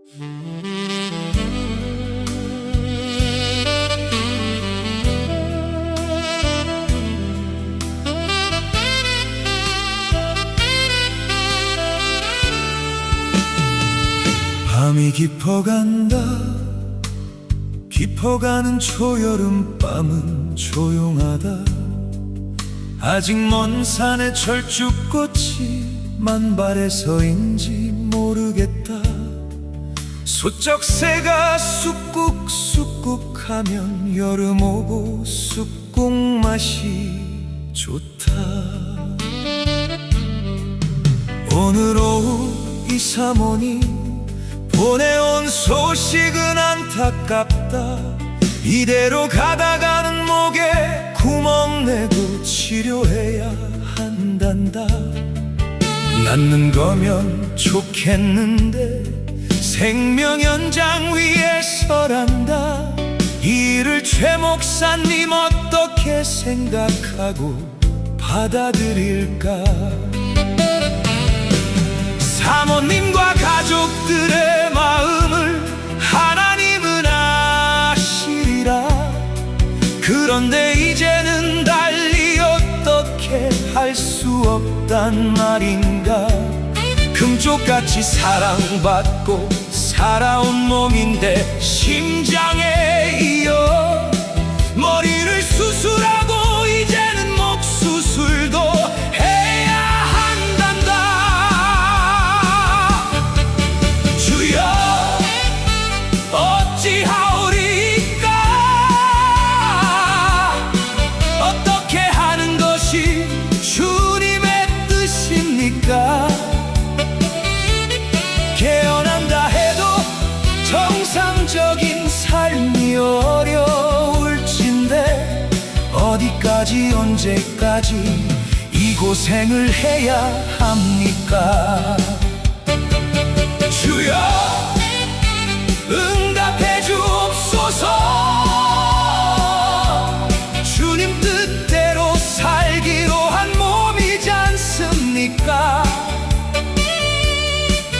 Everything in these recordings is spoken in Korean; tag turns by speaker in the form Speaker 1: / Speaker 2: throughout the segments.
Speaker 1: 밤이 깊어간다. 깊어가는 초여름밤은 조용하다. 아직 먼 산에 철쭉꽃이 만발해서인지 모르겠다. 소쩍새가 쑥국쑥국하면 여름 오고 쑥국 맛이 좋다. 오늘 오후 이사모니 보내온 소식은 안타깝다. 이대로 가다가는 목에 구멍 내고 치료해야 한단다. 낫는 거면 좋겠는데 생명 연장 위해서란다. 이를 최 목사님 어떻게 생각하고 받아들일까? 사모님과 가족들의 마음을 하나님은 아시리라. 그런데 이제는 달리 어떻게 할 수 없단 말인가. 금쪽같이 사랑받고 살아온 몸인데 심장에 이어 머리를 수술하고 이제는 목 수술도 해야 한단다. 주여 어찌하오리까. 어떻게 하는 것이 주님의 뜻입니까? 깨어난다 해도 정상적인 삶이 어려울진데 어디까지 언제까지 이 고생을 해야 합니까? 주여 응답해 주옵소서. 주님 뜻대로 살기로 한 몸이지 않습니까?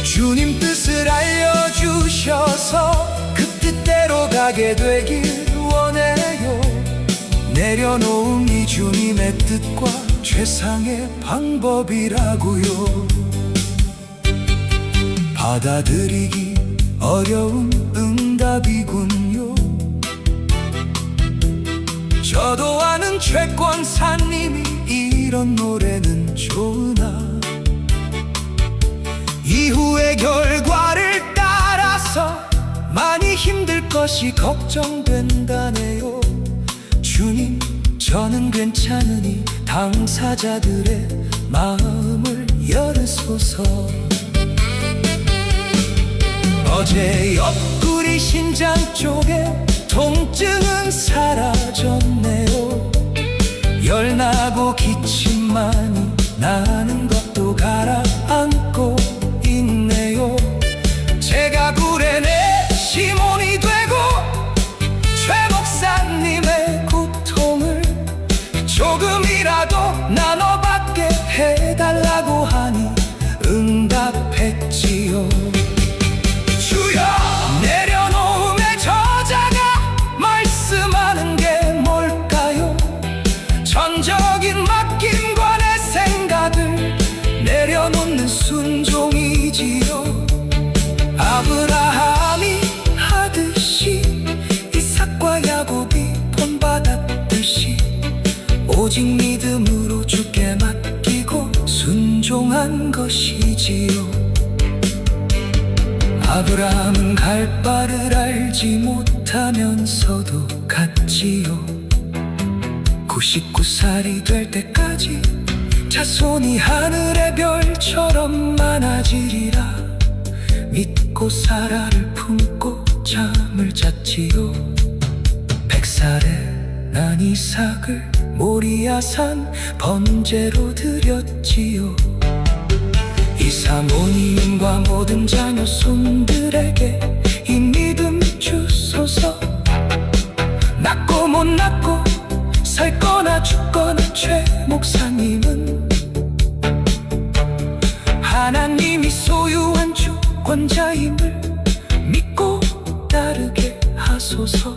Speaker 1: 주님 뜻을 알려주셔서 그 뜻대로 가게 되길 원해요. 내려놓음이 주님의 뜻과 최상의 방법이라고요. 받아들이기 어려운 응답이군요. 저도 아는 최권사님이 이런 노래는 좋으나 이후의 결과를 따라서 많이 힘들 것이 걱정된다네요. 주님 저는 괜찮으니 당사자들의 마음을 열으소서. 어제 옆구리 신장 쪽에 통증은 사라졌네요. 열나고 기침만이 나는 것도 가라앉고 있네요. 제가 불의 내 시몬이 되고 최 목사님의 고통을 조금이라도 나눠받게 해달라고 하니 응답했지요. 주여 내려놓음의 저자가 말씀하는 게 뭘까요? 전적인 맡김과 내 생각을 내려놓는 순종이지요. 아브라함이 하듯이 이삭과 야곱이 본받았듯이 오직 믿음으로 주께 맡기고 순종한 것이지요. 아브라함은 갈 바를 알지 못하면서도 갔지요. 99살이 될 때까지 자손이 하늘의 별처럼 많아지리라 믿고 사라를 품고 잠을 잤지요. 100살에 난 이삭을 모리아산 번제로 드렸지요. 이사모님과 모든 자녀 손들에게 이 믿음 주소서. 낳고 못 낳고 살거나 죽거나 최 목사님은 하나님이 소유한 주권자임을 믿고 따르게 하소서.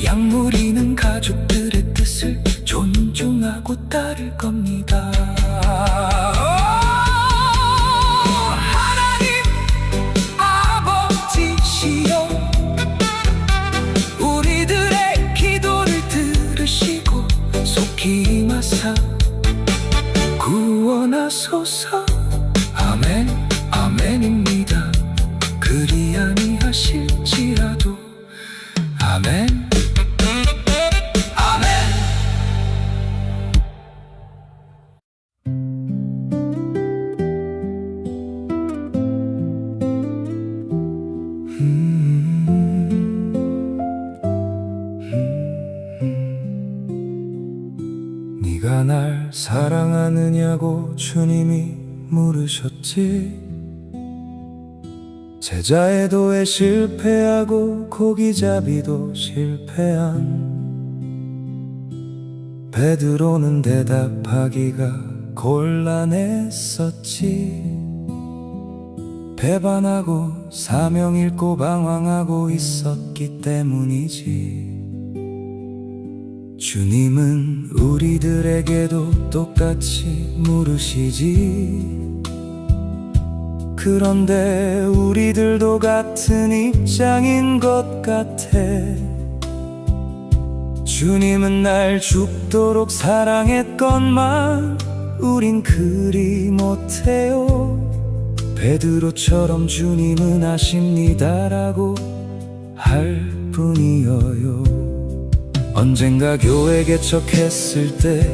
Speaker 1: 약물이는 가족들의 뜻을 존중하고 따를 겁니다. 하나님 아버지시여, 우리들의 기도를 들으시고 속히 임하사 구원하소서. 아멘 아멘입니다. 그리 아니하실지라도 아멘 아멘. 네가 날 사랑하느냐고 주님이 물으셨지. 제자의 도에 실패하고 고기잡이도 실패한 베드로는 대답하기가 곤란했었지. 배반하고 사명 잃고 방황하고 있었기 때문이지. 주님은 우리들에게도 똑같이 물으시지. 그런데 우리들도 같은 입장인 것 같아. 주님은 날 죽도록 사랑했건만 우린 그리 못해요. 베드로처럼 주님은 아십니다라고 할 뿐이어요. 언젠가 교회 개척했을 때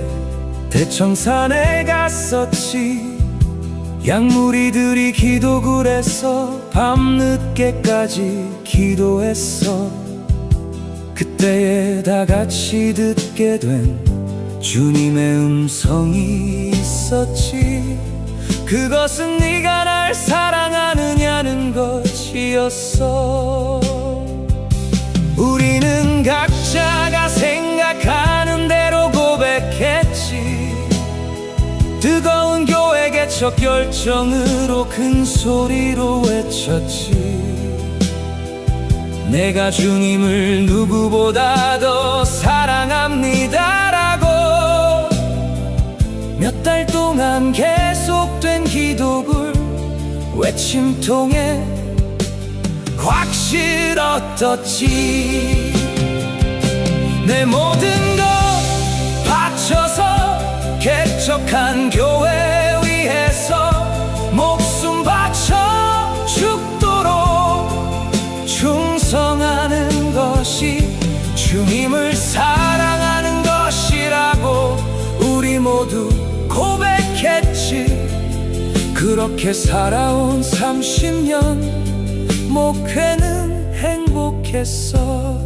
Speaker 1: 대청산에 갔었지. 약무리들이 기도굴에서 밤늦게까지 기도했어. 그때에 다 같이 듣게 된 주님의 음성이 있었지. 그것은 네가 날 사랑하느냐는 것이었어. 우리는 각자가 생각하는 대로 고백했지. 뜨거운 교회 개척 결정으로 큰 소리로 외쳤지. 내가 주님을 누구보다 더 사랑합니다라고. 몇 달 동안 계속된 기도글 외침 통해 확실 얻었지. 내 모든 것 바쳐서 개척한 교회 위해서 목숨 바쳐 죽도록 충성하는 것이 주님을 사랑하는 것이라고 우리 모두 고백했지. 그렇게 살아온 30년 목회는 행복했어.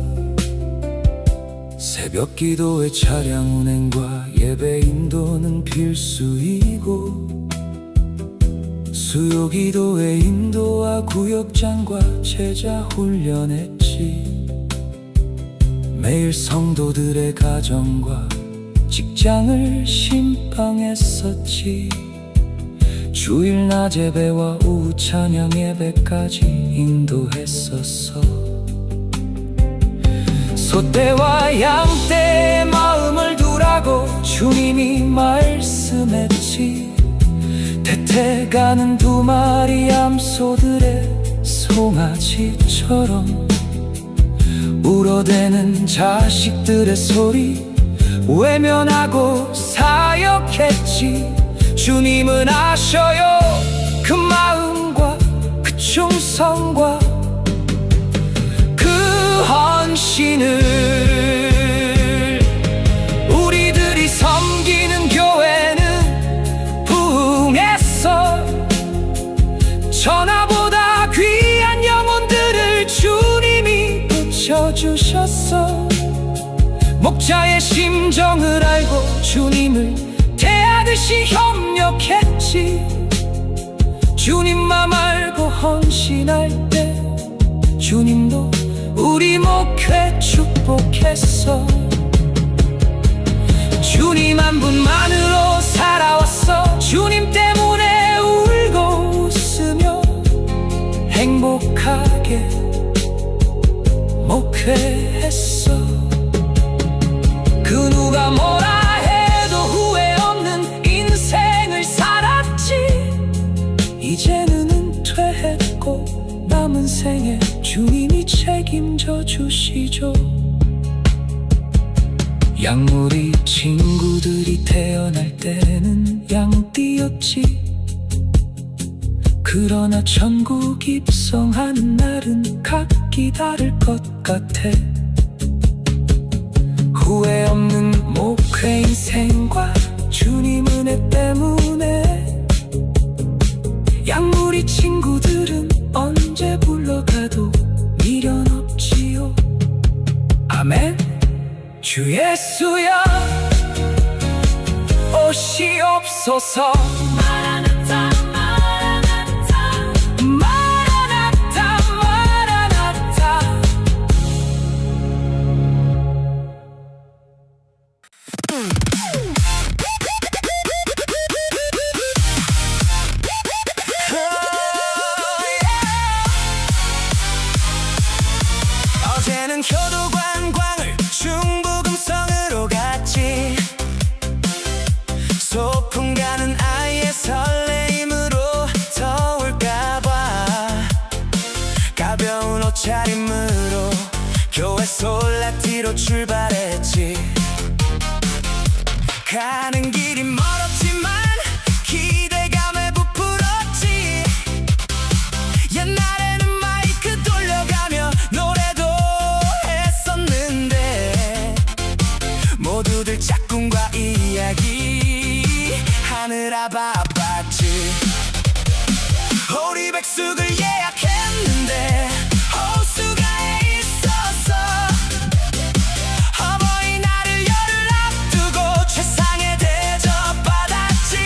Speaker 1: 새벽 기도의 차량 운행과 예배 인도는 필수이고, 수요 기도의 인도와 구역장과 제자 훈련했지. 매일 성도들의 가정과 직장을 신방했었지. 주일 낮 예배와 오후 찬양 예배까지 인도했었어. 소떼와 양떼의 마음을 두라고 주님이 말씀했지. 태태가는 두 마리 암소들의 송아지처럼 울어대는 자식들의 소리 외면하고 사역했지. 주님은 아셔요 그 마음과 그 충성과 그 헌신을. 우리들이 섬기는 교회는 부흥했어. 전하보다 귀한 영혼들을 주님이 붙여주셨어. 목자의 심정을 알고 주님을 대하듯이 협력했지. 주님 맘 알고 헌신할 때 주님도 우리 목회 축복했어. 주님 한 분만으로 살아왔어. 주님 때문에 울고 웃으며 행복하게 목회했어. 그 누가 뭐라 해도 후회 없는 인생을 살았지. 이제는 은퇴했고 남은 생에 주님이 책임져 주시죠. 양무리 친구들이 태어날 때는 양띠였지. 그러나 천국 입성하는 날은 각기 다를 것 같아. 후회 없는 목회 인생과 주님 은혜 때문에 양무리 친구들은 언제 불러가도 미련 없지요. 아멘. 주 예수여 오시옵소서. 마라나타 마라나타 마라나타 마라나타. 어제는 효도 관광을 중부금성으로 갔지. 소풍 가는 아이의 설레임으로 더울까봐 가벼운 옷차림으로 교회 솔라티로 출발했지. 가는 길이 멀었지만 기대감에 부풀었지. 옛날에는 마이크 돌려가며 노래도 했었는데 모두들 짝꿍과 이야기 하느라 바빴지. 호리백숙을 예약했는데 호수가에 있었어. 어버이날을 열흘 앞두고 최상의 대접받았지.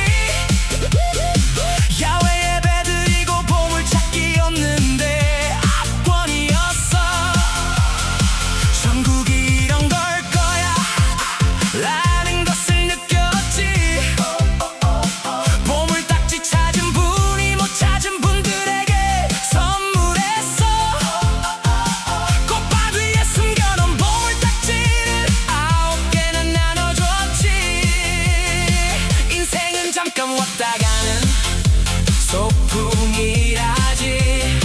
Speaker 1: 야외 예배 드리고 보물찾기였는데 압권이었어. 전국이 이런 걸 거야 라는 것을 느꼈지. 보물딱지 찾은 분이 못 찾은 분들에게 선물했어. 꽃밭 위에 숨겨놓은 보물딱지를 9개나 나눠줬지. 인생은 잠깐 왔다 가는 소풍이라지.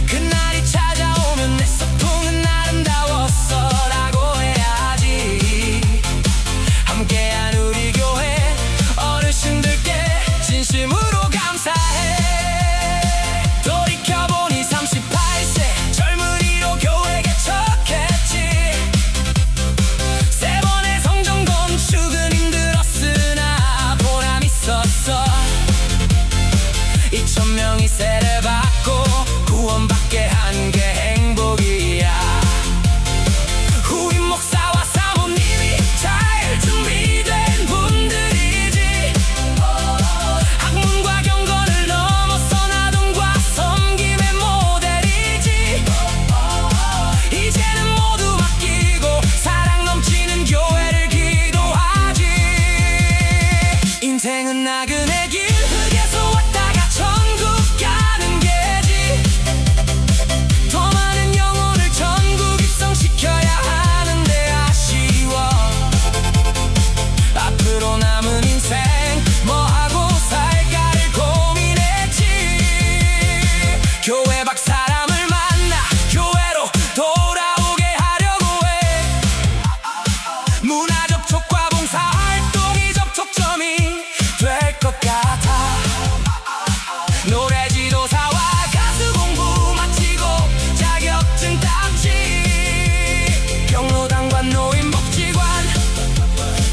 Speaker 1: 그날이 찾아오면 내 소풍은 아름다웠어 라고 해야지. 함께한 우리 교회 어르신들께 진심으로 감사해. 돌이켜보니 38세 젊은이로 교회 개척했지. 3번의 성전건 축은 힘들었으나 보람 있었어. 2,000명이 세례받고 구원받게 한 게 행복이야. 후임 목사와 사모님이 잘 준비된 분들이지. 학문과 경건을 넘어서 나눔과 섬김의 모델이지. 이제는 모두 맡기고 사랑 넘치는 교회를 기도하지. 인생은 나그네 길 흙에서 왔다가 천국 가는 게지. 더 많은 영혼을 전국 입성시켜야 하는데 아쉬워. 앞으로 남은 인생 뭐하고 살까를 고민했지. 교회 밖 사람을 만나 교회로 돌아오게 하려고 해. 문화 접촉과 봉사 활동이 접촉점이 될 것 같아. 노래 지도사와 가수 공부 마치고 자격증 땄지. 경로당과 노인복지관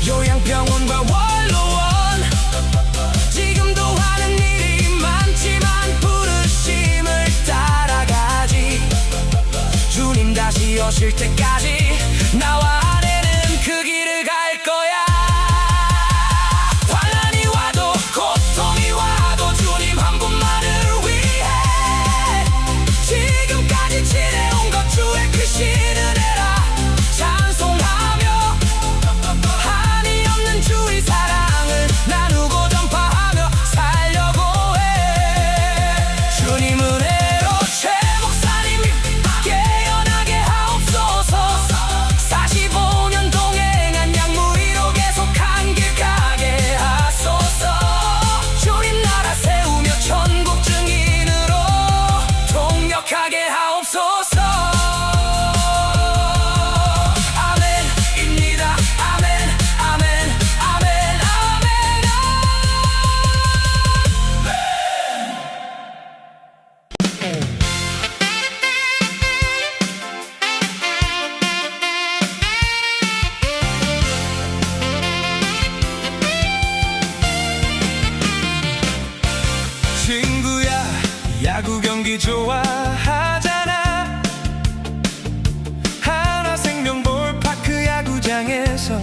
Speaker 1: 요양병원과 원로원 지금도 하는 일이 많지만 부르심을 따라가지. 주님 다시 오실 때까지 나와 아내는 그 길을 갈 거야. 환난이 와도 고통이 와도 주님 한 분만을 위해 지금까지 지내온 것 주의 크신 은혜라 찬송하며 한이 없는 주의 사랑을 나누고 전파하며 살려고 해. 주님 은혜 경기 좋아하잖아. 하나생명 볼파크 야구장에서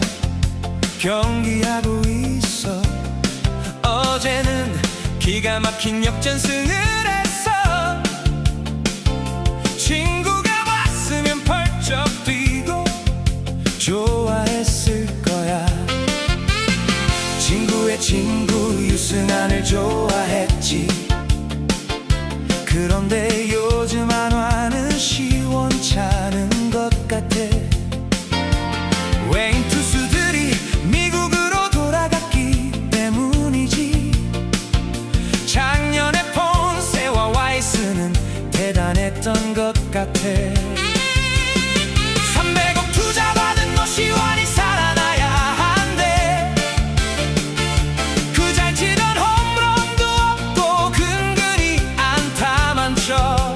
Speaker 1: 경기하고 있어. 어제는 기가 막힌 역전승을 했어. 친구가 왔으면 펄쩍 뛰고 좋아했을 거야. 친구의 친구 유승환을 좋아했지. 그런데 요즘 한화는 시원찮은 것 같아. 외인 투수들이 미국으로 돌아갔기 때문이지. 작년에 폰세와 와이스는 대단했던 것 같아. 300억 투자받은 노시환이 살아나야 한대. 그 잘 치던 홈런도 없고 근근히 안타만 쳐.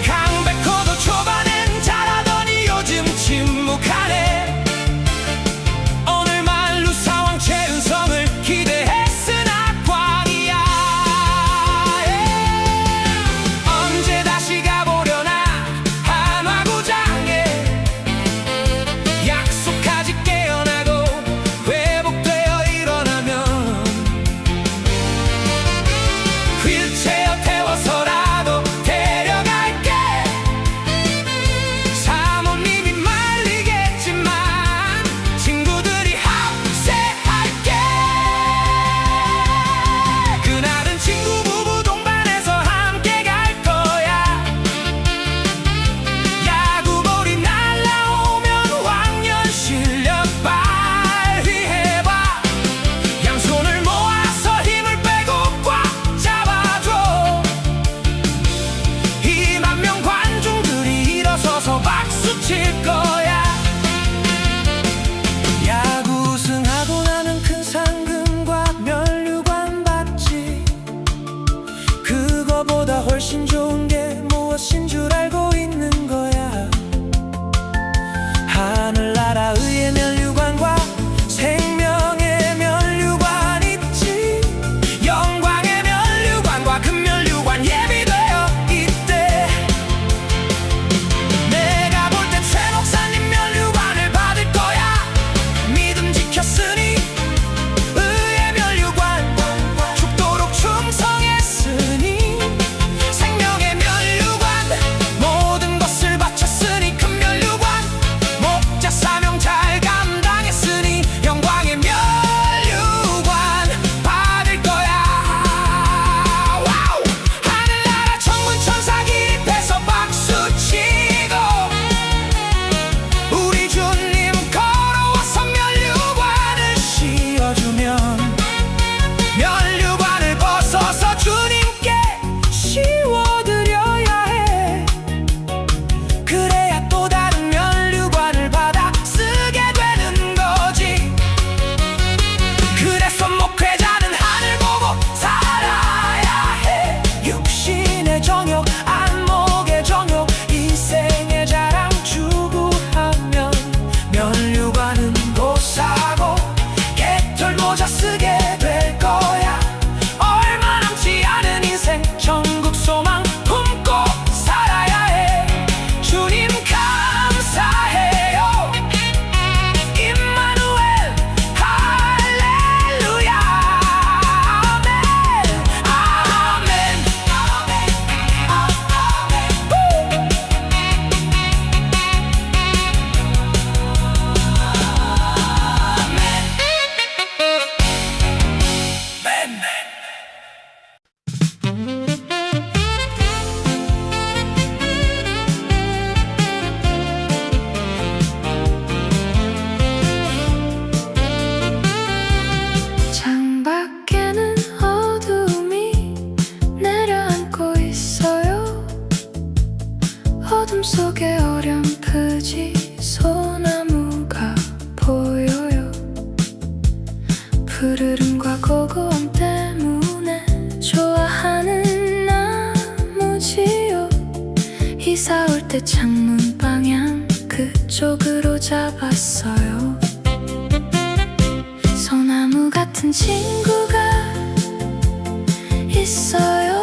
Speaker 1: 강백호도 초반엔 잘하더니 요즘 침묵하네. 오늘 만루 상황 최은성을 기대했으나 꽝이야. 언제 다시 가보려나 한화구장에. 약속하지 깨어나고 회복되어 일어나면 휠체어 태워서라도 데려갈게. 사모님이 말리겠지만 친구들이 합세할게. 그날은 친구 부부 동반해서 함께 갈 거야. 야구볼이 날라오면 왕년 실력 발휘해봐. 양손을 모아서 힘을 빼고 꽉 잡아줘. 2만 명 관중들이 일어서서 박수 칠 거야. 야구 우승하고 나는 큰 상금과 면류관 받지. 그거보다 훨씬 좋은 게 무엇인 줄 알고 있는 거야. 하늘나라 의의 면류관과 생명의 면류관 있지. 영광의 면류관과 금면류관 예비되어 있대. 내가 볼 땐 최 목사님 면류관을 받을 거야. 믿음 지켰으니 의의 면류관, 죽도록 충성했으니 생명의 면류관, 모든 것을 바쳤으니 큰 면류관, 목자 사명 잘 감당했으니 영광의 면류관 받을 거야. 와우! 하늘나라 천군 천사 기립해서 박수치고 우리 주님 걸어와서 면류관을 씌워주면 면류관을 벗어서 주님께 씌워드려야 해. 그래야 또 다른 면류관을 받아 쓰게 되는 거지. 그래서 목회자는 하늘 보고 살아야 해. 육신의 정욕, 안목의 정욕, 인생의 자랑 추구하면 면류관은 못 사고 개털 모자 쓰게 될 거야. 얼마 남지 않은 인생 천국 소망 품고 살아야 해. 주님 감사해요. 임마누엘 할렐루야. 아멘 아멘 아멘. 창밖에는 어두움이 내려앉고 있어요. 어둠 속에 어렴풋이 소나무가 보여요. 푸르름과 고고함 때문에 좋아하는 나무지요. 이사 올 때 창문 방향 그쪽으로 잡았어요. 소나무 같은 친구가 있어요.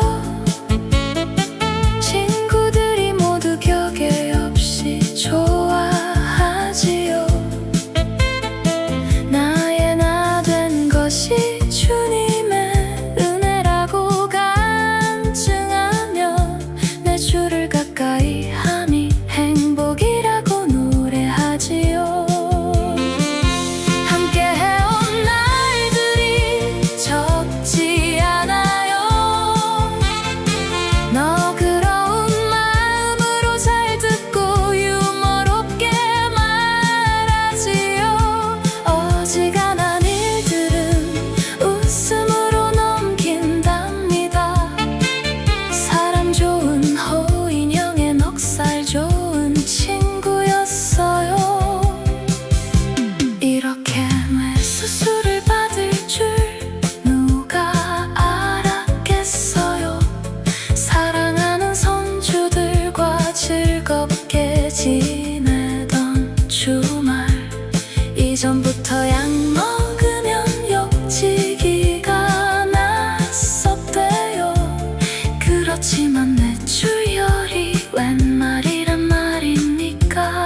Speaker 2: 주열이 웬 말이란 말입니까?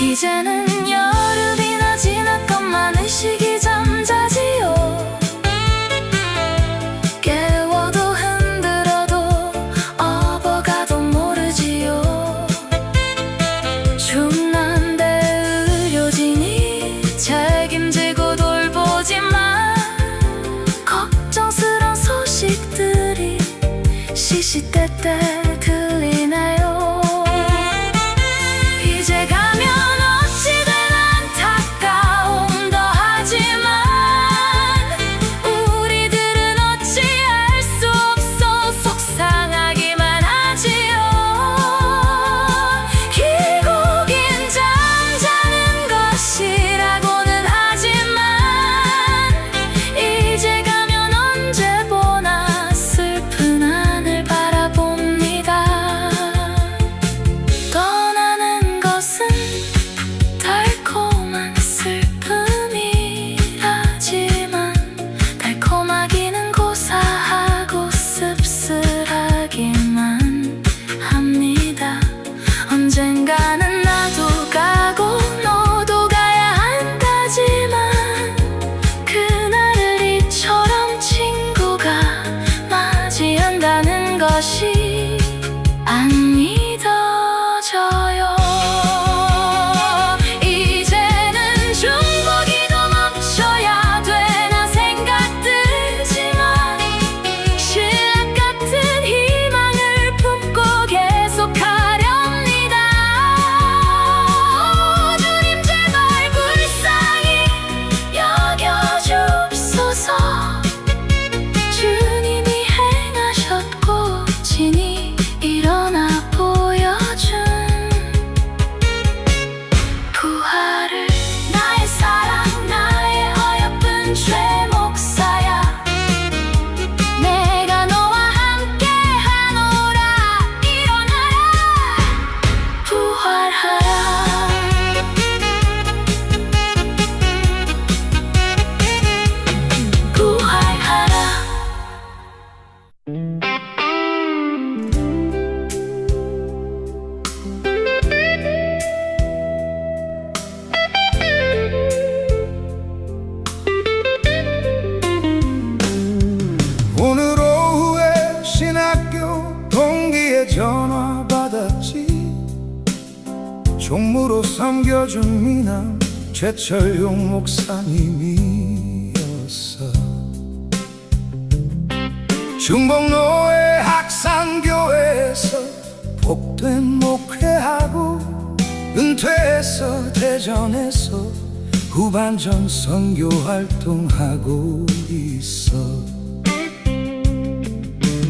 Speaker 2: 이제는 여름이나 지났건만 의식이 잠자지요. 깨워도 흔들어도 업어가도 모르지요. 중난데 의료진이 책임지고 돌보지만 걱정스런 소식들이 시시때때 들리네요. 이제 가면 어찌된 안타까움도 하지만 우리들은 어찌할 수 없어 속상하기만 하지요. 길고 긴 잠자는 것이라고는 하지만 이제 가면 언제 보나 슬픈 하늘 바라봅니다. 떠나는 것은 달콤한 슬픔이라지만 달콤하기는 고사하고 씁쓸하기만 합니다. 언젠가는 나도 가고 너도 가야 한다지만 그날을 이처럼 친구가 맞이한다는 것이 안 믿어져요. 이제는 중보기도 멈춰야 되나 생각들지만 신랑 같은 희망을 품고 계속하렵니다. 주님 제발 불쌍히 여겨주옵소서. 주님이 행하셨고 진이 일어나 보여준 부활을 나의 사랑 나의 어여쁜 죄 목사야. 내가 너와 함께 하노라. 일어나라 부활하라. 부활하라.
Speaker 3: 오늘 오후에 신학교 동기의 전화 받았지. 종무로 섬겨준 미남 최철용 목사님이었어. 중복로의 학산교회에서 복된 목회하고 은퇴해서 대전에서 후반전 선교 활동하고 있어.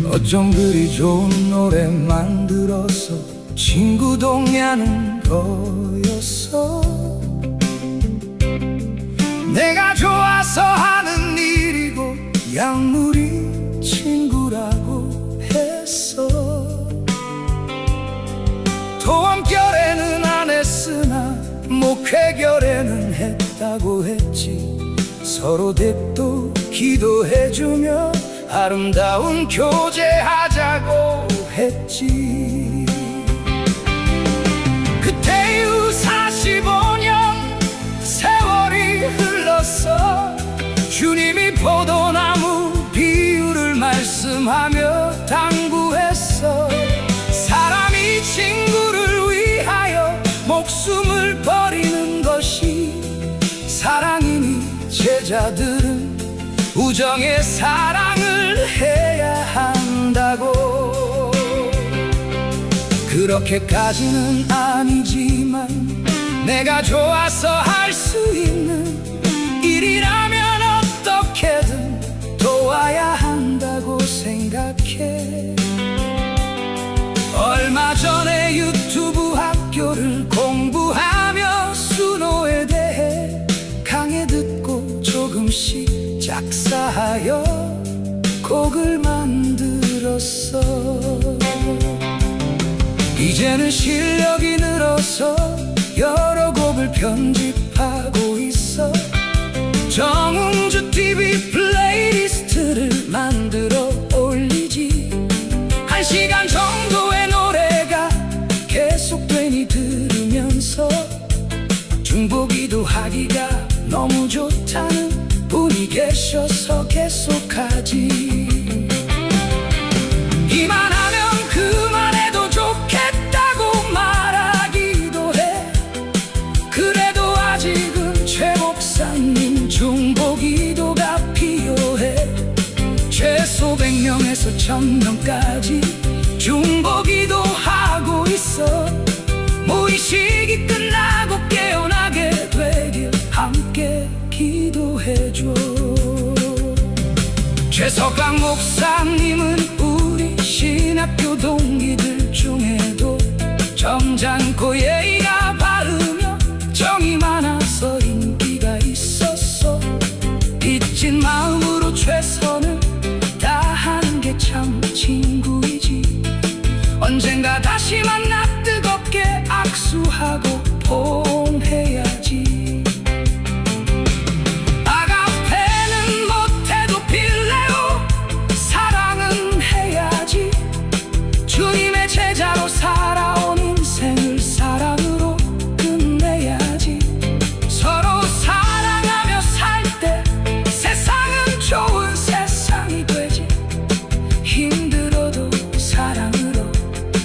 Speaker 3: 어쩜 그리 좋은 노래 만들어서 친구 동냐는 거였어. 내가 좋아서 하는 일이고 약물이 친구라고 했어. 도원결에는 안 했으나 목회결에는 했다고 했지. 서로 댁도 기도해주며 아름다운 교제하자고 했지. 그때 이후 45년 세월이 흘렀어. 주님이 포도나무 비유를 말씀하며 당부했어. 사람이 친구를 위하여 목숨을 버리는 것이 사랑이니 제자들은 우정의 사랑을 해야 한다고. 그렇게까지는 아니지만 내가 좋아서 할 수 있는 일이라면 어떻게든 도와야 한다고 생각해. 얼마 전에 유튜브 학교를 공부하며 순호에 대해 강해 듣고 조금씩 작사하여 곡을 만들었어. 이제는 실력이 늘어서 여러 곡을 편집하고 있어. 정웅주 TV 플레이리스트를 만들어 올리지. 1시간 정도의 노래가 계속되니 들으면서 중보기도 하기가 너무 좋다는 분이 계셔서 계속하지. 이만하면 그만해도 좋겠다고 말하기도 해. 그래도 아직은 최 목사님 중보기도가 필요해. 최소 100명에서 1000명까지 중보기도 하고 있어. 모의식이 끝나고 깨어나게 되길 함께 기도해줘. 최석강 목사님은 우리 신학교 동기들 중에도 점잖고 예의가 바르며 정이 많아서 인기가 있었어. 빚진 마음으로 최선을 다하는 게 참 친구이지. 언젠가 다시 만나 뜨겁게 악수하고 포옹해야지. 아가페는 못해도 필레오 사랑은 해야지. 주님의 제자로 살아온 인생을 사랑으로 끝내야지. 서로 사랑하며 살 때 세상은 좋은 세상이 되지. 힘들어도 사랑으로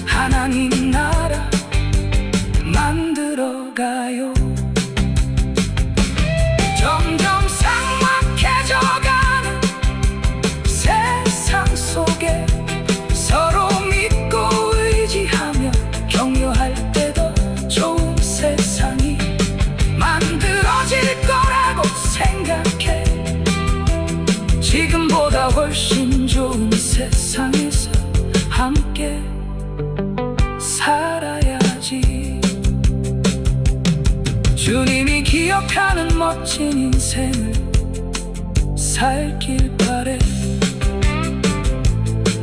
Speaker 3: 하나님 나라 만들어가요. 점점 삭막해져가는 세상 속에 서로 믿고 의지하며 격려할 때 더 좋은 세상이 만들어질 거라고 생각해. 지금보다 훨씬 좋은 세상에서 함께 살아야지. 주님이 기억하는 멋진 인생을 살길 바래.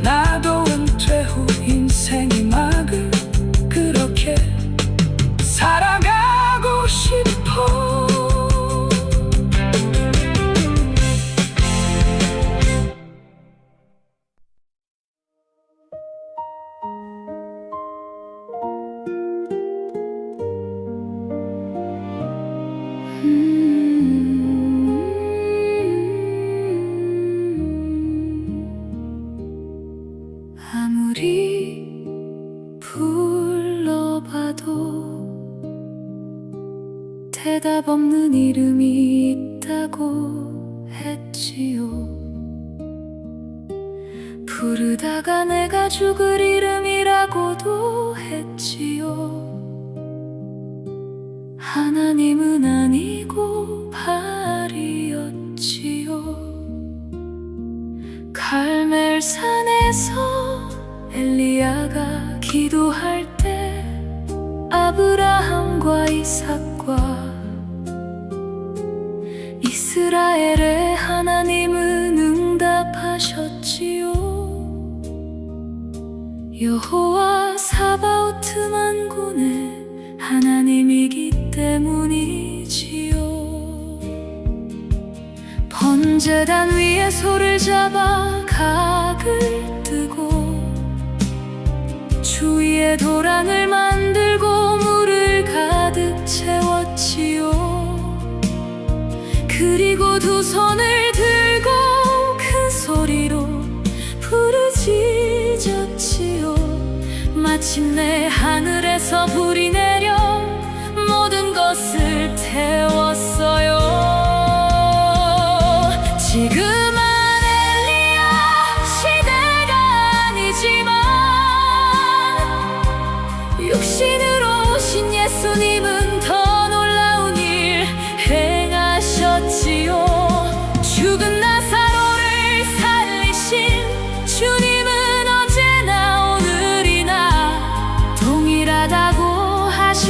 Speaker 3: 나도 은퇴 후 인생의 막을 그렇게 살아가고 싶어.
Speaker 2: 아무리 불러봐도 대답 없는 이름이 있다고 했지요. 부르다가 내가 죽을 이름이라고도 했지요. 하나님은 아니고 바알이었지요. 갈멜산에서 엘리야가 기도할 때 아브라함과 이삭과 이스라엘의 하나님은 응답하셨지요. 여호와 사바오트 만군의 하나님이기 때문이지요. 번제단 위에 소를 잡아 각을 뜨고 주위에 도랑을 만들고 물을 가득 채웠지요. 그리고 두 손을 들고 큰 소리로 부르짖었지요. 마침내 하늘에서 불이 내려 모든 것을 태웠어요. 지금은 엘리야 시대가 아니지만 육신으로 오신 예수님은 더 놀라운 일 행하셨지요. 죽은 나사로를 살리신 주님은 언제나 오늘이나 동일하다고 하셨어요.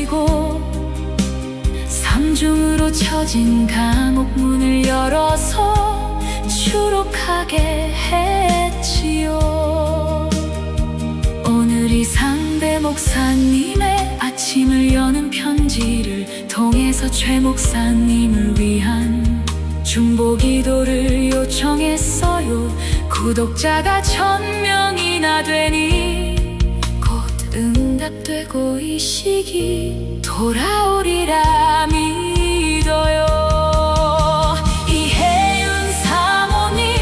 Speaker 2: 버리고 삼중으로 쳐진 감옥 문을 열어서 추록하게 했지요. 오늘이 상대 목사님의 아침을 여는 편지를 통해서 최 목사님을 위한 중보기도를 요청했어요. 구독자가 1000명이나 되니 곧 응답되고 이 시기 돌아오리라 믿어요. 이혜윤 사모님,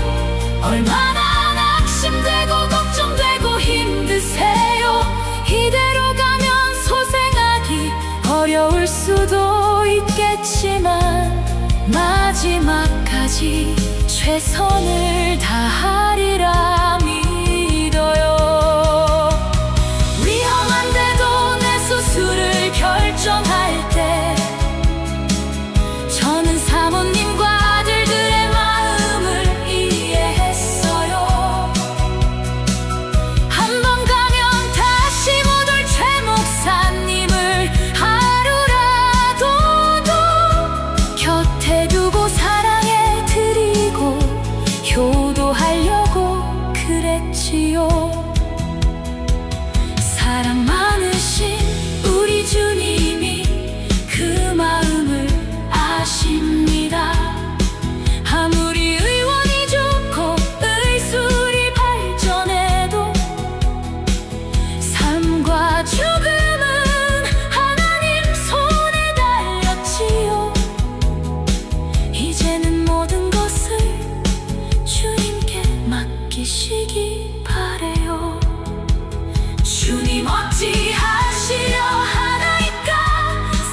Speaker 2: 얼마나 낙심되고 걱정되고 힘드세요. 이대로 가면 소생하기 어려울 수도 있겠지만 마지막까지 최선을 다하리라 믿어요. 위험한데도 내 수술을 결정할 때 저는 사모님과 아들들의 마음을 이해했어요. 한 번 가면 다시 못 올 최 목사님을 하루라도 더 곁에 두고 사랑해 드리고 효도하려고 그랬지요. 사랑 많으신 우리 주님이 그 마음을 아십니다. 아무리 의원이 좋고 의술이 발전해도 삶과 죽음은 하나님 손에 달렸지요. 이제는 모든 것을 주님께 맡기시기 바래요. 주님 어찌하시려 하나이까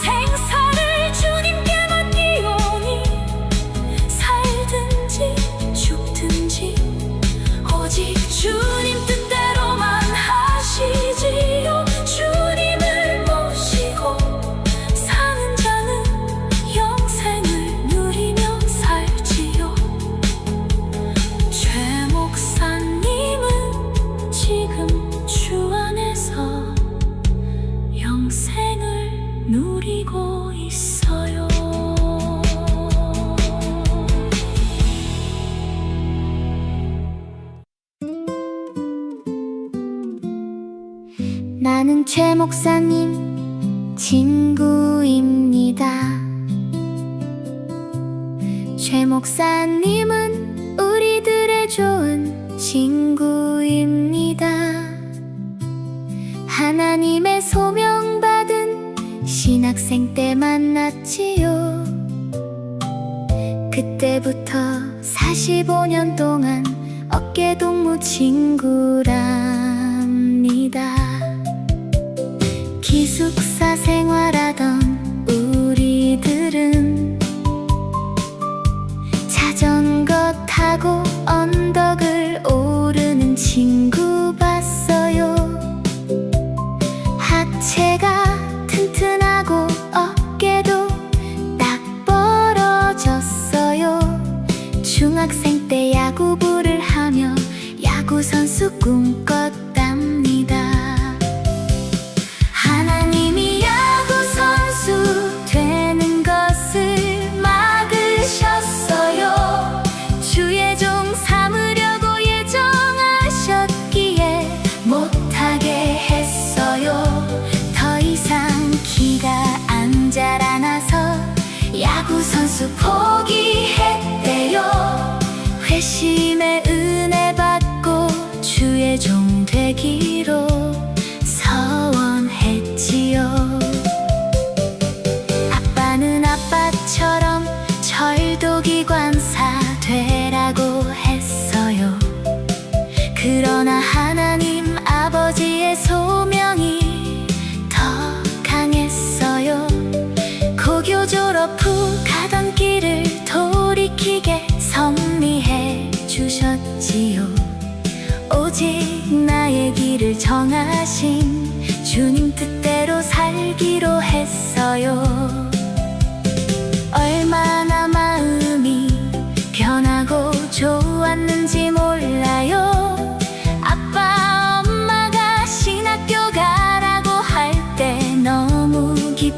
Speaker 2: 생사를 주님께 맡기오니 살든지 죽든지 오직 주님 뜻대로만 하시지요. 주님을 모시고 사는 자는 영생을 누리며 살지요. 최 목사님은 지금 주 안에서 영생을 누리고 있어요.
Speaker 4: 나는 최 목사님 친구입니다. 최 목사님은 우리들의 좋은 친구입니다. 하나님의 소명받은 신학생 때 만났지요. 그때부터 45년 동안 어깨동무 친구랍니다. 기숙사 생활하던 우리들은 자전거 타고 언덕을 오르는 친구 봤어요. 하체가 튼튼하고 어깨도 딱 벌어졌어요. 중학생 때 야구부를 하며 야구선수 꿈꿨답니다. 하나님이 야구선수 되는 것을 막으셨어요. 주의 종 삼으려고 예정하셨기에 못하게 했어요. 더 이상 키가 안 자라나서 야구선수 포기했대요. 회심의 은혜 받고 주의 종 되기로 서원했지요. 아빠는 아빠처럼 철도기관사 되라고 했어요. 그러나 하나님 아버지의 소명이 더 강했어요. 고교 졸업 후 가던 길을 돌이키게 섭리해 주셨지요. 오직 나의 길을 정하신 주님 뜻대로 살기로 했어요. 얼마나 마음이 변하고 좋았는지 몰라요. 아빠 엄마가 신학교 가라고 할 때 너무 기뻤어요.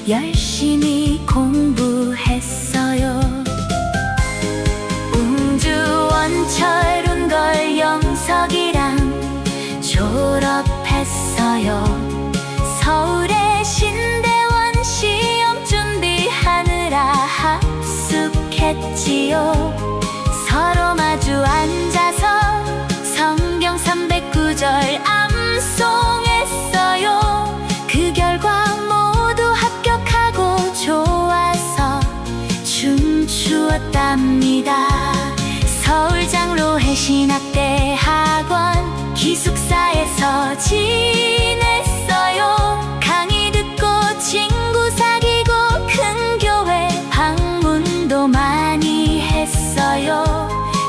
Speaker 4: 열심히 공부했어요. 웅주원철 운걸 영석이랑 졸업했어요. 서울의 신대원 시험 준비하느라 합숙했지요. 서로 마주 앉아서 성경 309절 암송했어요. 그 결과 모두 합격하고 좋아서 춤추었답니다. 서울장로회 신학대학원 기숙사에서 지냈어요. 강의 듣고 친구 사귀고 큰 교회 방문도 많이 했어요.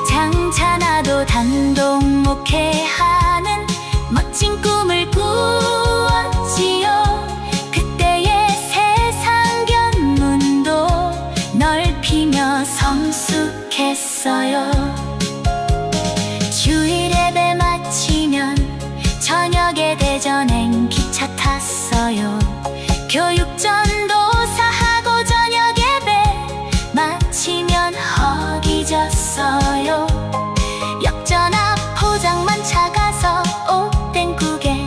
Speaker 4: 장차 나도 단독 목회하는 멋진 꿈을 꾸었지요. 그때의 세상 견문도 넓히며 성숙했어요. 주일 예배 마치면 저녁에 대전행 기차 탔어요. 교육전도사하고 저녁 예배 마치면 허기졌어요. 역전 앞 포장마차 가서 오뎅국에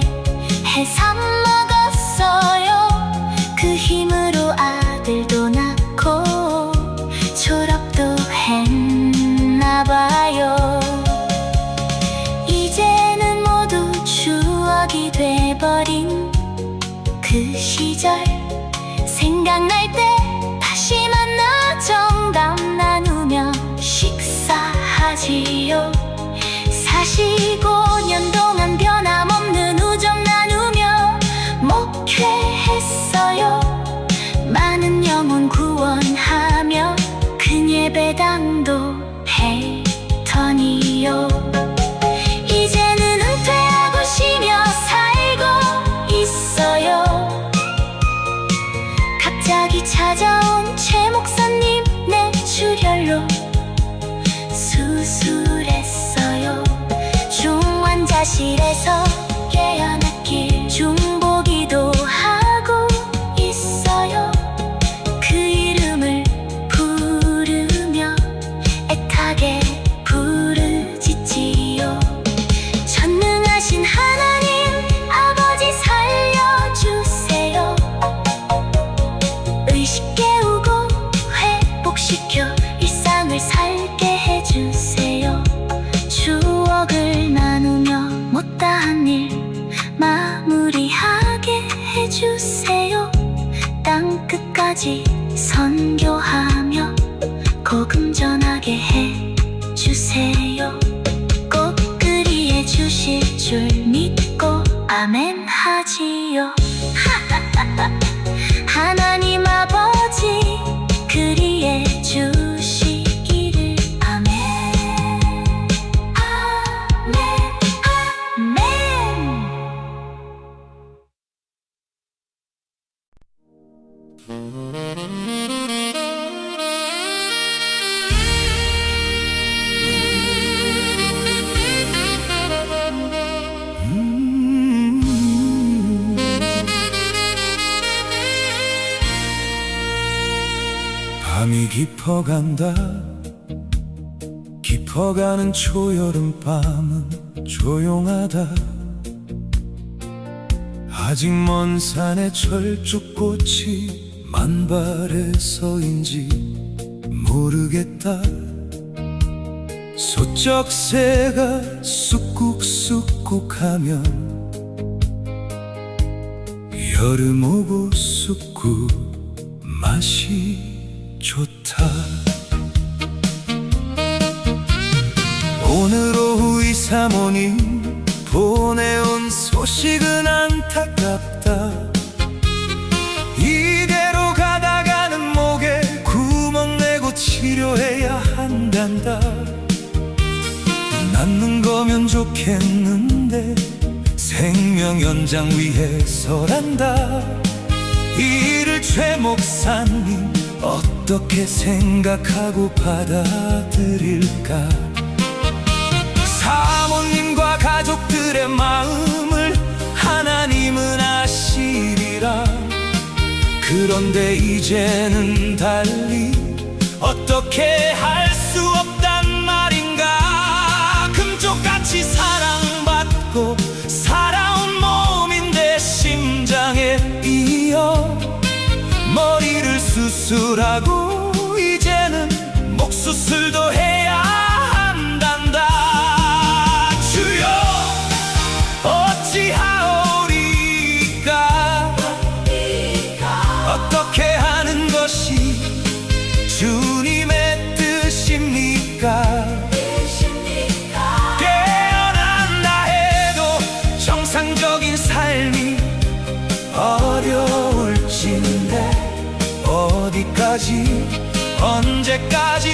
Speaker 4: 해삼 먹었어요. 그 힘으로 아들도 낳고 졸업도 했나봐요. 이제는 모두 추억이 돼버린 그 시절 생각날 때 다시 만나 정담 나누며 식사하지요. 45년 동안 변함없는 우정 나누며 목회했어요. 많은 영혼 구원하며 큰 예배당도 했더니요. 이제는 은퇴하고 쉬며 살고 있어요. 갑자기 찾아온 최 목사님 뇌출혈로 수술했어요. 중환자실에서 깨어났길 중보기도 하고 있어요. 그 이름을 부르며 애타게 부르짖지요. 전능하신 하나님 아버지 살려주세요. 의식 깨우고 회복시켜 일상을 살게 해주세요. 추억을 나누며 못다한 일 마무리하게 해주세요. 땅끝까지 선교하며 복음 전하게 해주세요. 꼭 그리해 주실 줄 믿고 아멘 하지요. 하나님 아버지 그리해 주시기를 아멘 아멘 아멘.
Speaker 1: 밤이 깊어간다. 깊어가는 초여름 밤은 조용하다. 아직 먼 산에 철쭉꽃이 만발해서인지 모르겠다. 소쩍새가 쑥국쑥국하면 여름 오고 쑥국 맛이 좋다. 오늘 오후 이 사모님 보내온 소식은 안타깝다. 이대로 가다가는 목에 구멍 내고 치료해야 한단다. 낫는 거면 좋겠는데 생명 연장 위해서란다. 이 일을 최 목사님 어떻게 생각하고 받아들일까? 사모님과 가족들의 마음을 하나님은 아시리라. 그 그런데 이제는 달리 어떻게 할 수 없단 말인가. 금쪽같이 사랑받고 살아온 몸인데 심장에 이어 머리를 수술하고 이제는 목 수술도 해야 한단다. 주여 어찌하오리까. 어떻게 하는 것이 주님의 뜻입니까? 깨어난다 해도 정상적인 삶이 어려울진데 어디까지 언제까지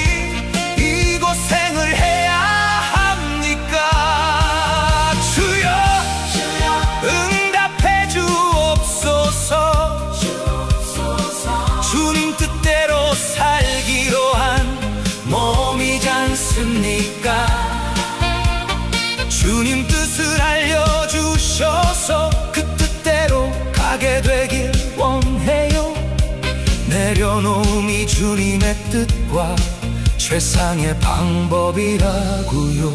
Speaker 1: 이 고생을 해야 합니까? 주여 응답해 주옵소서. 주님 뜻대로 살기로 한 몸이지 않습니까? 주님 뜻을 알려주셔서 그 뜻대로 가게 되길 원해요. 내려놓음이 주님의 뜻과 최상의 방법이라고요.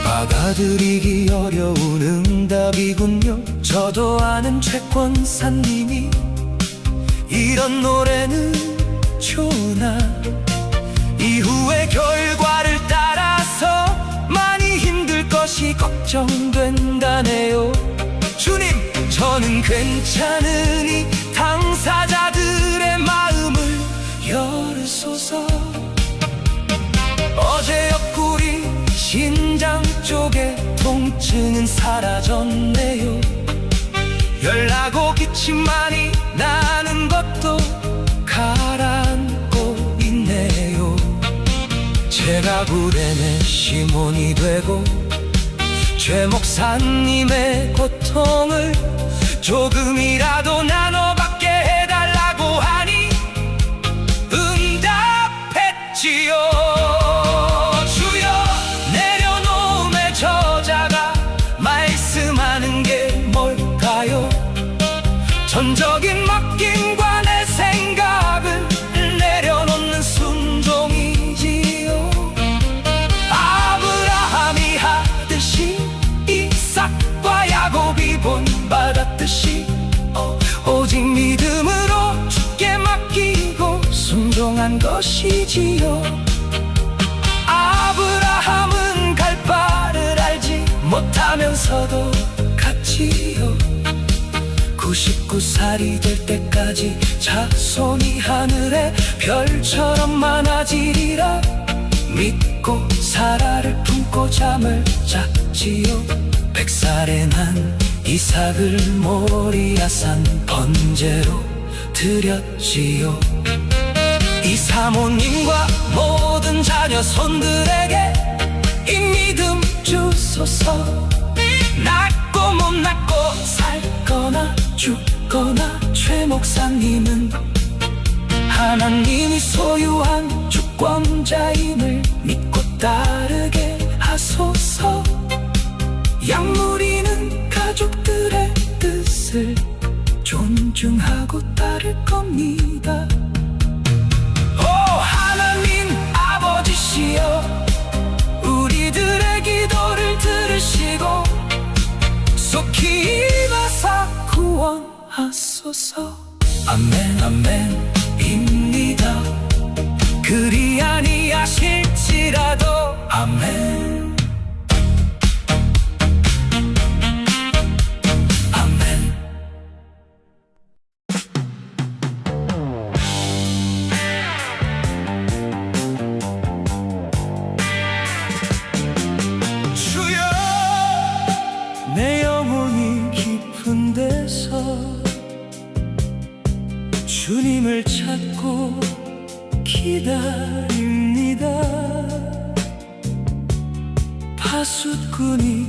Speaker 1: 받아들이기 어려운 응답이군요. 저도 아는 최권사님이 이런 노래는 좋으나 이후의 결과를 따라서 많이 힘들 것이 걱정된다네요. 주님 저는 괜찮으니 당사자들의 마음을 열으소서. 어제 옆구리 신장 쪽에 통증은 사라졌네요. 열나고 기침만이 나는 것도 가라앉고 있네요. 제가 불행의 시몬이 되고 최 목사님의 고통을 조금이라도 나눠받게 해달라고 하니 응답했지요. 주여 내려놓음의 저자가 말씀하는 게 뭘까요? 전적인 맡김과 내 생각을 내려놓는 순종이지요. 아브라함이 하듯이 이삭과 야곱이 본받았듯이 오직 믿음으로 주께 맡기고 순종한 것이지요. 아브라함은 갈 바를 알지 못하면서도 갔지요. 99살이 될 때까지 자손이 하늘의 별처럼 많아지리라 믿고 사라를 품고 잠을 잤지요. 100살에 난 이삭을 모리아산 번제로 드렸지요. 이 사모님과 모든 자녀 손들에게 이 믿음 주소서. 낳고 못 낳고 살거나 죽거나 최 목사님은 하나님이 소유한 주권자임을 믿고 따르게 하소서. 약물이는 가족들의 뜻을 존중하고 따를 겁니다. 오 하나님 아버지시여 우리들의 기도를 들으시고 속히 임하사 구원하소서. 아멘 아멘입니다. 그리 아니하실지라도 아멘 아멘. 주여 내 영혼이 깊은 데서 주님을 찾고 기다립니다. 파수꾼이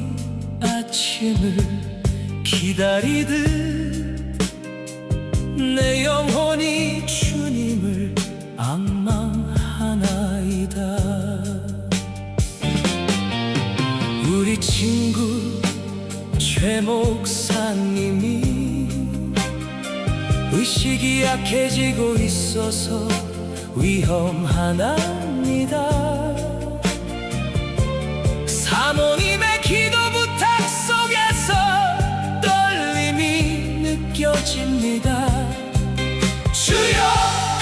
Speaker 1: 아침을 기다리듯 내 영혼이 주님을 앙망하나이다. 우리 친구 최 목사님이 의식이 약해지고 있어서 위험하답니다. 사모님의 기도 부탁 속에서 떨림이 느껴집니다. 주여,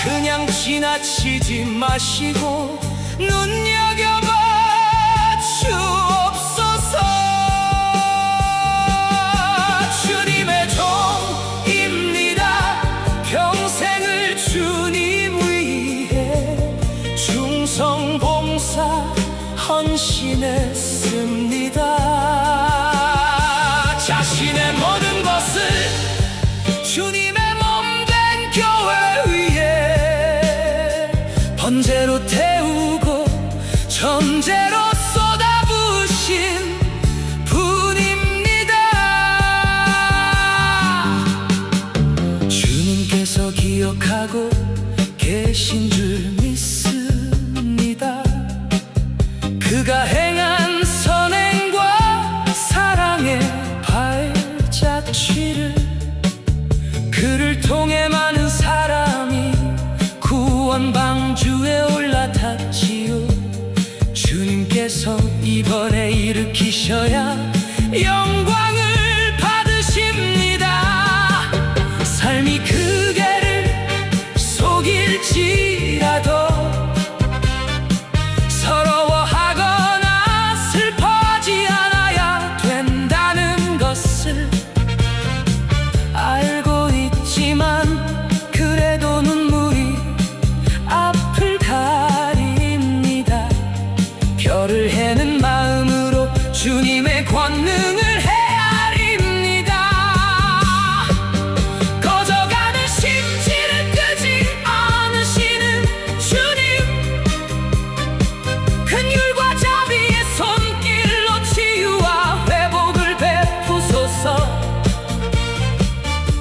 Speaker 1: 그냥 지나치지 마시고 눈여겨봐 주옵소서. 주님의 종입니다. 평생을 주님 위해 충성 봉사 헌신했습니다. 자신의 모든 것을 주님의 몸된 교회 위해 번제로 태우고 전제로 쏟아부으신 분입니다. 주님께서 기억하고 계신 줄 믿습니다. 그가 행한 선행과 사랑의 발자취를, 그를 통해 많은 사람이 구원 방주에 올라탔지요. 주님께서 이번에 일으키셔야 영광을 받으십니다. 삶이 크게를 속일지라도 서러워하거나 슬퍼하지 않아야 된다는 것을 알고 있지만 그래도 눈물이 앞을 가립니다. 별을 해는 마음으로 주님의 권능을 헤아립니다. 꺼져가는 심지를 끄지 않으시는 주님, 긍휼과 자비의 손길로 치유와 회복을 베푸소서.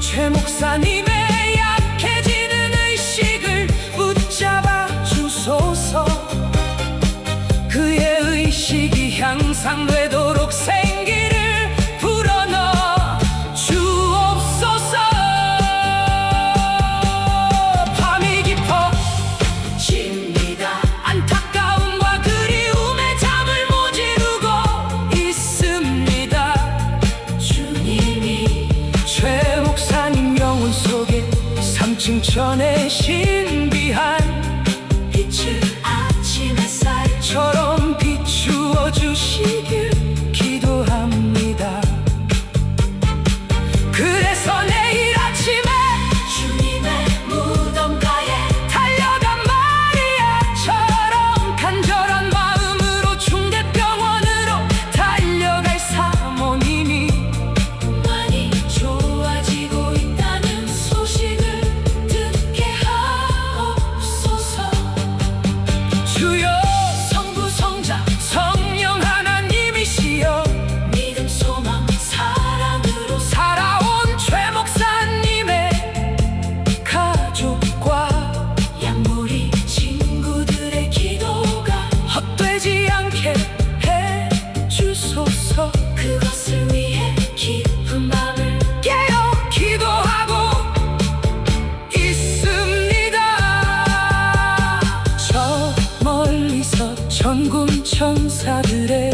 Speaker 1: 최 목사님의 약해지는 의식을 붙잡아 주소서. 그의 의식이 향상되도록 생기를 불어넣어 주옵소서. 밤이 깊어집니다. 안타까움과 그리움에 잠을 못 이루고 있습니다. 주님이 최 목사님 영혼 속에 3층 전에 신비한 빛을 아침 햇살처럼 비추어 주시길 기도합니다. 그래서 내일 아침에 주님의 무덤가에 달려간 마리아처럼 간절한 마음으로 중대병원으로 달려갈 사모님이 많이 좋아지고 있다는 소식을 듣게 하옵소서. 주여, 성부 성자 성령 하나님이시여, 믿음 소망 사랑으로 살아온 최 목사님의 가족과 양무리 친구들의 기도가 헛되지 않게 해 주소서. 그것을 위해 깊은 밤을 깨어 기도하고 있습니다. 저 멀리서 천군 천사들의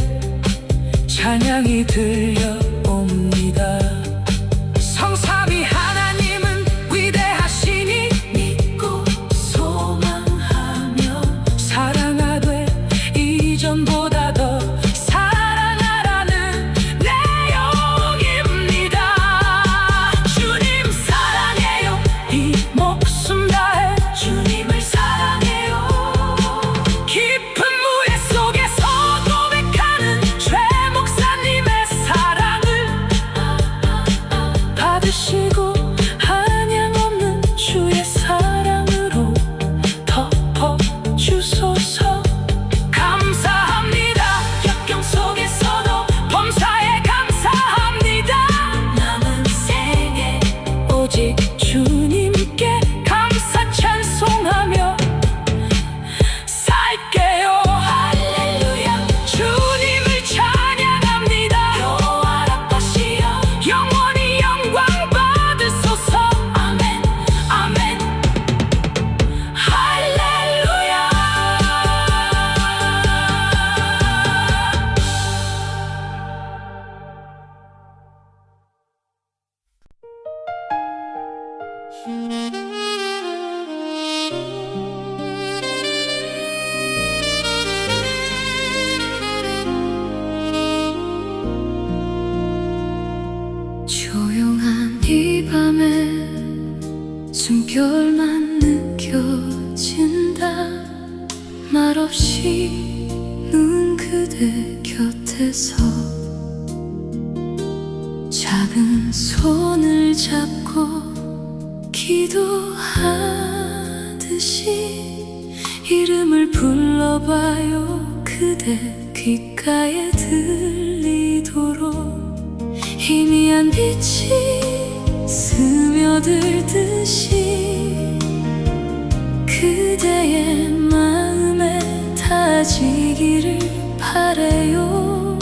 Speaker 1: 찬양이 들려옵니다. 성삼위 하나님은 위대하시니 믿고 소망하며 사랑하되 이전보다 더 사랑하라는 내용입니다. 주님 사랑해요. 이 목숨 다해 주님을 사랑해요. 깊은 무예 속에서 고백하는 최 목사님의 사랑,
Speaker 2: 말없이 눈 그대 곁에서 작은 손을 잡고 기도하듯이 이름을 불러봐요. 그대 귓가에 들리도록 희미한 빛이 스며들듯이 그대의 마음에 닿아지기를 바래요.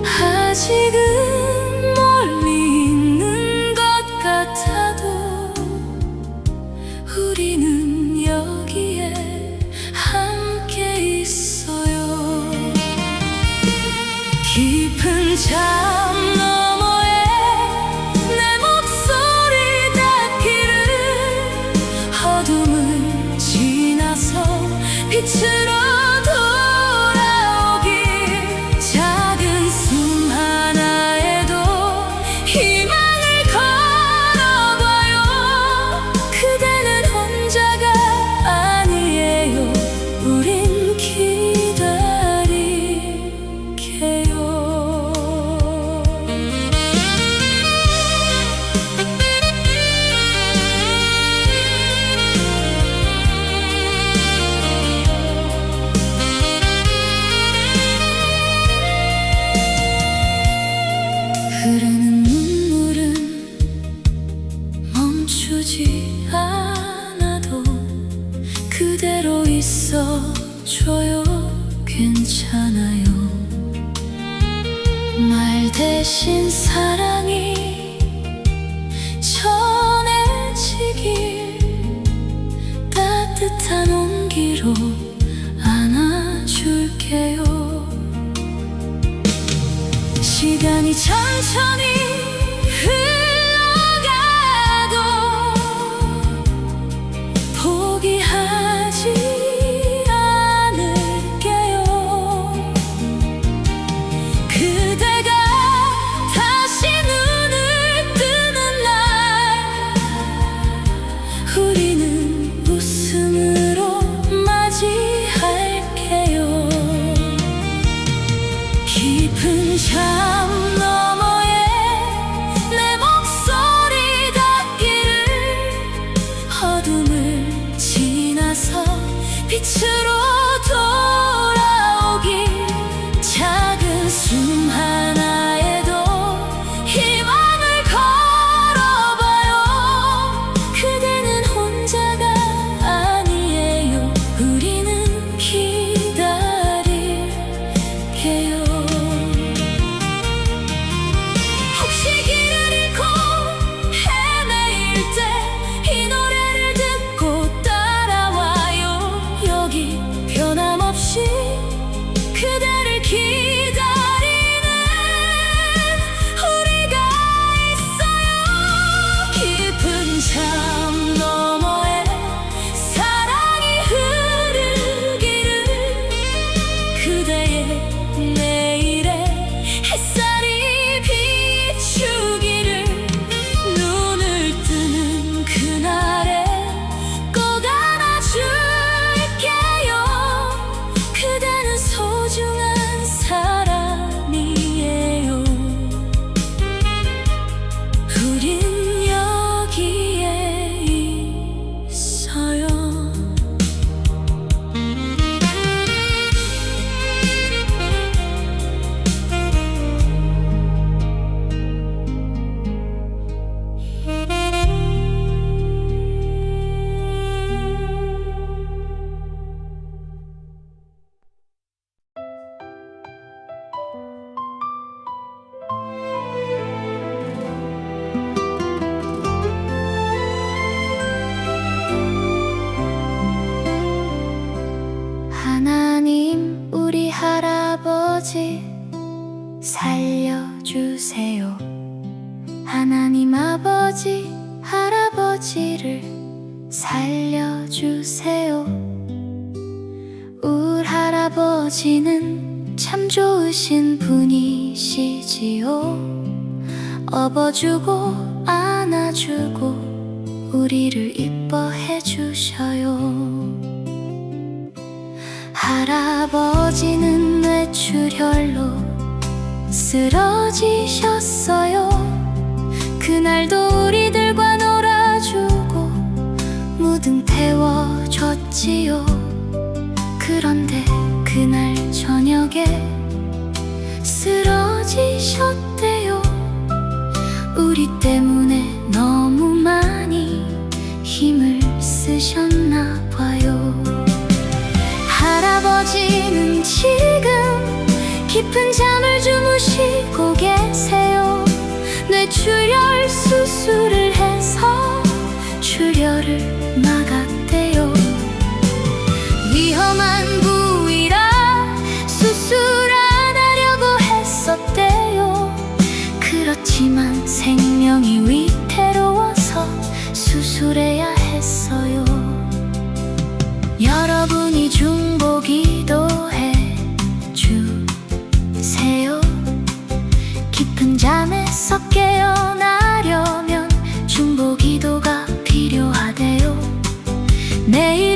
Speaker 2: 아직은 멀리 있는 것 같아도 우리는 여기에 함께 있어요. 깊은 잠 너머에 내 목소리 닿기를, 어둠을 지나서 빛으로 돌아오길, 작은 숨 하나에도 희망을 걸어봐요. 그대는 혼자가 아니에요. 우린 기다릴게요. 흐르는 눈물은 멈추지 않아도 그대로 있어줘요. 괜찮아요. 말 대신 사랑이 전해지길, 따뜻한 온기로 안아줄게요. 시간이 천천히 흘러가도 포기하지 않을게요. 그대가 다시 눈을 뜨는 날 우리는 웃음으로 맞이할게요. 깊은 잠 너머에 내 목소리 닿기를, 어둠을 지나서 빛으로 돌아오길, 작은 숨 하나에도 희망을 걸어봐요. 그대는 혼자가 아니에요. 우리는 기다릴게요. 혹시 길을 잃고 헤매일 때 이 노래를 듣고 따라와요. 여기 변함없이 그대를 기다리는 우리가 있어요. 깊은 잠 너머에 사랑이 흐르기를, 그대의 내일에 햇살이 비추기를, 눈을 뜨는 그날에 꼭 안아줄게요. 그대는 소중한 사람이에요. 우린 여기에 있어요. 하나님, 우리 할아버지 살려주세요. 하나님 아버지, 할아버지를 살려주세요. 울 할아버지는 참 좋으신 분이시지요. 업어주고 안아주고 우리를 이뻐해 주셔요.
Speaker 4: 할아버지는 뇌출혈로 쓰러지셨어요. 그날도 우리들과 놀아주고 무등 태워줬지요. 그런데 그날 저녁에 쓰러지셨대요. 우리 때문에 너무 많이 힘을 쓰셨나 봐요. 할아버지는 지금 깊은 잠을 주무시고 계세요. 뇌출혈 수술을 해서 출혈을 막았대요. 위험한 부위라 수술 안 하려고 했었대요. 그렇지만 생명이 위태로워서 수술해야 했어요. 여러분이 중보기도 해주세요. 깊은 잠에서 깨어나려면 중보기도가 필요하대요. 내일